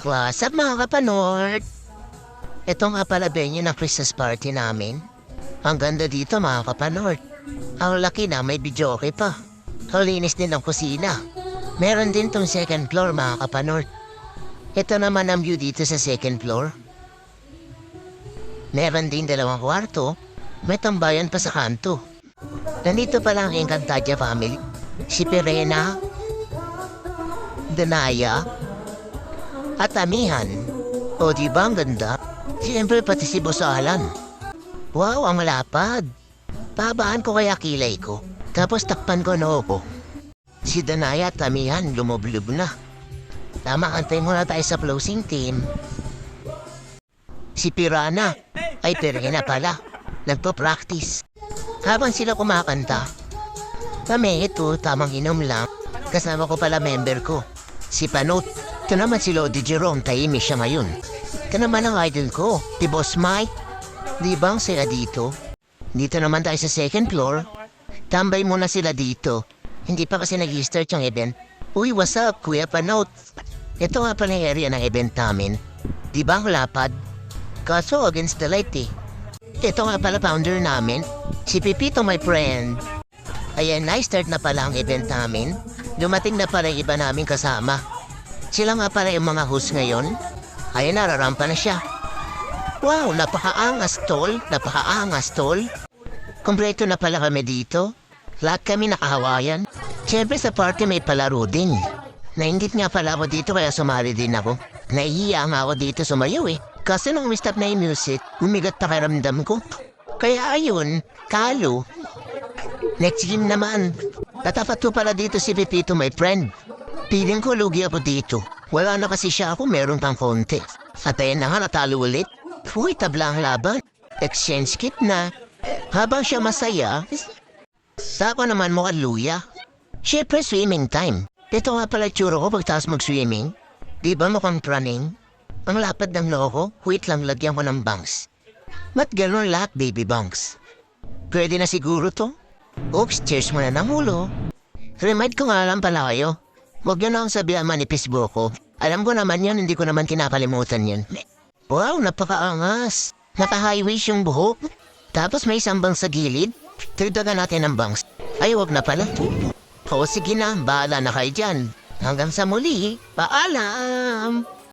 What's up mga kapanord? Ito nga pala venue ng Christmas party namin. Ang ganda dito mga kapanord. Ang laki na may videoke pa. Kalinis din ang kusina. Meron din tong second floor mga kapanord. Ito naman ang view dito sa second floor. Meron din 2 kwarto. May tambayan pa sa kanto. Nandito pala ang Encantadia family. Si Perena, Danaya, at Amihan. O diba ang ganda? Siyempre pati si Boss Alan. Wow, ang lapad. Pabaan ko kaya kilay ko. Tapos takpan ko na ako. Si Danaya at Amihan lumublob na. Tama, antay muna tayo sa closing team. Si Pirana, ay Perena pala. Nagpo-practice. Habang sila kumakanta, kami ito tamang inom lang. Kasama ko pala member ko, si Panot. Ito naman si Lodi Jerome, tahimik siya ngayon. Ito naman ang idol ko, si Boss Mike. Di ba ang saya dito? Dito naman tayo sa second floor. Tambay muna sila dito. Hindi pa kasi nag-start yung event. Uy, what's up, Kuya Panot? Ito nga pala yung area ng event namin. Di ba ang lapad? Kaso against the light eh. Ito nga pala founder namin, si Pipito my friend. Ayan, na-start na pala ang event namin. Dumating na pala yung iba namin kasama. Sila nga pala yung mga host ngayon. Ayan, nararampa na siya. Wow, napakaangas tol, napakaangas tol. Kompleto na pala kami dito. Lahat kami nakahawayan. Siyempre sa party may palaro din. Nainggit nga pala ako dito kaya sumali din ako. Nahihiya nga ako dito sumayaw eh. Kasi nung stop na yung music, umigat pakiramdam ko. Kaya ayun, kalo. Next game naman. Tatapat ko pala dito si Pipito my friend. Piling ko lugi ako dito. Wala na kasi siya ako, meron pang konti. At ayun na nga, natalo ulit. Uy, tabla ang laban. Exchange kit na. Habang siya masaya, sako naman mo luya. Siyempre swimming time. Ito nga pala tsura ko pagtaas mag-swimming. Di ba mukhang praning? Ang lapad ng loko, wait lang lagyan ko ng bangs. Ba't gano'n lahat, baby bangs? Pwede na siguro to? Oops, cheers muna ng ulo. Remind ko nga lang pala kayo. Huwag yun akong sabihan manipis buko. Alam ko naman yan, hindi ko naman kinakalimutan yan. Wow, napakaangas. Naka-high-waist yung buhok. Tapos may isang bangs sa gilid. Tagdagan natin ng bangs. Ay, wag na pala. O sige na, bahala na kayo dyan. Hanggang sa muli, paalam!